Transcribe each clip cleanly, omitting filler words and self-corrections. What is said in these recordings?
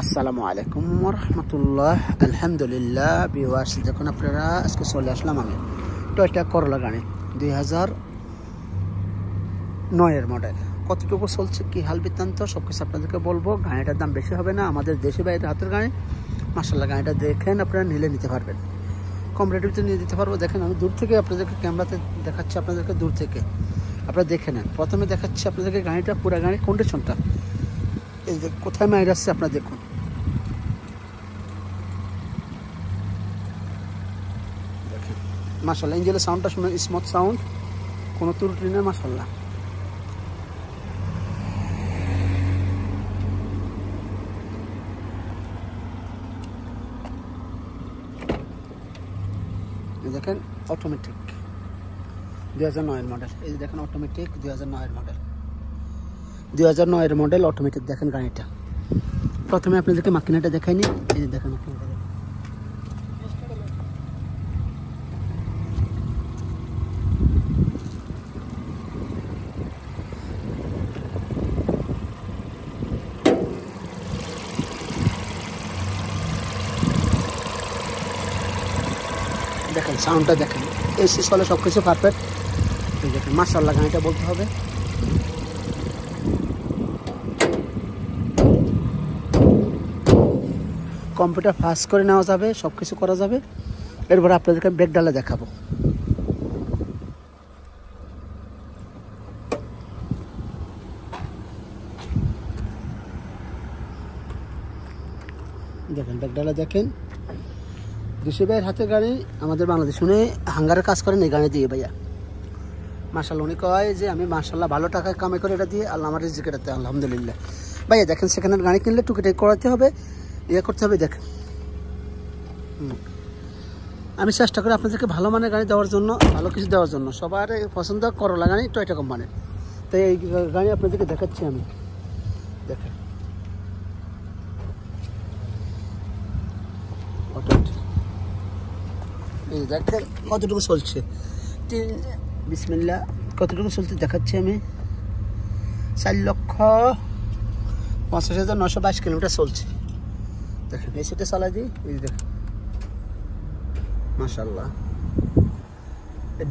আসসালামু আলাইকুম ওয়া রাহমাতুল্লাহ। আলহামদুলিল্লাহ ভিউয়ার্স, যখন আপনারা আজকে চলে আসলাম আমি টয়োটা করলা গাড়ি 2009 এর মডেল। কতটুকু চলছে, কি হাল বৃত্তান্ত সব কিছু আপনাদেরকে বলবো। গাড়িটার দাম বেশি হবে না, আমাদের দেশি বাইরের হাতের গাড়ি। মাশাআল্লাহ, গাড়িটা দেখেন আপনারা নিলে নিতে পারবেন, কম রেটের ভিতরে নিয়ে দিতে পারবো। দেখেন আমি দূর থেকে আপনাদেরকে ক্যামেরাতে দেখাচ্ছি, আপনাদেরকে দূর থেকে আপনারা দেখে নেন। প্রথমে দেখাচ্ছি আপনাদেরকে গাড়িটা, পুরো গাড়ির কন্ডিশনটা। এই যে কোথায় মাইর আসছে আপনারা দেখুন। দেখেন মাশাআল্লাহ, ইঞ্জিনের সাউন্ডটা শুনে স্মুথ সাউন্ড, কোনো ত্রুটি নেই মাশাআল্লাহ। দেখেন অটোমেটিক 2009 এর মডেল। এই যে দেখেন অটোমেটিক 2009 এর মডেল, 2009 এর মডেল অটোমেটিক। দেখেন গাড়িটা, প্রথমে আপনাদেরকে মাকিনাটা দেখাইনি। এই যে দেখেন মাকিনাটা, দেখেন সাউন্ডটা দেখেন, এসি চলে, সব কিছু পারফেক্ট। এই দেখেন মাশাআল্লাহ, গাড়িটা বলতে হবে। কম্পিউটার ফাস্ট করে নেওয়া যাবে, সব কিছু করা যাবে। এরপরে আপনাদেরকে ব্রেক ডালা দেখাবো। দেখেন ব্রেক ডালা দেখেন, দেশি ভাইয়ের হাতে গাড়ি, আমাদের বাংলাদেশ শুনে হাঙ্গারে কাজ করেন এই গাড়ি দিয়ে ভাইয়া। মাশাআল্লাহ, উনি কয় যে আমি মাশাআল্লাহ ভালো টাকায় কামাই করে এটা দিয়ে আল্লাহ আমার রিজিক এটাতে, আলহামদুলিল্লাহ। ভাইয়া দেখেন সেখানে গাড়ি কিনলে টুকিটাকি করাতে হবে, ইয়ে করতে হবে। দেখেন আমি চেষ্টা করি আপনাদেরকে ভালো মানের গাড়ি দেওয়ার জন্য, ভালো কিছু দেওয়ার জন্য। সবার পছন্দ করলা গাড়ি, টয়োটা কোম্পানির। তাই এই গাড়ি আপনাদেরকে দেখাচ্ছি আমি। দেখেন এই দেখেন কতটুকু চলছে, বিসমিল্লাহ, কতটুকু চলছে দেখাচ্ছি আমি। 4,50,922 কিলোমিটার চলছে। দেখেন এই সেটা চালাই দিই, এই দেখেন মাশাআল্লাহ।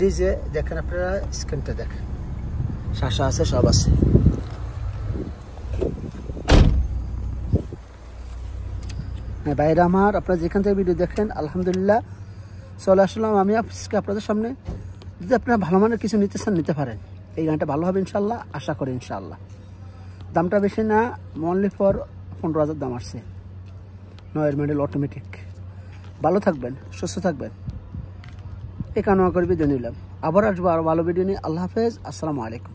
ডিজে দেখেন আপনারা, স্ক্রিনটা দেখেন, শাসা আছে, সব আছে। হ্যাঁ বাইরে আমার, আপনারা যেখান থেকে ভিডিও দেখেন আলহামদুলিল্লাহ চলে আসলাম আমি আজকে আপনাদের সামনে। যদি আপনারা ভালো মানের কিছু নিতে চান নিতে পারেন, এই গানটা ভালো হবে ইনশাল্লাহ, আশা করি ইনশাল্লাহ। দামটা বেশি না, অনলি ফর 15,000 দাম আসছে। 9 মডেল অটোমেটিক। ভালো থাকবেন, সুস্থ থাকবেন, এই কামনা করে ভিডিও নিলাম। আবার আসবো আরও ভালো ভিডিও নিয়ে। আল্লাহ হাফেজ, আসসালামু আলাইকুম।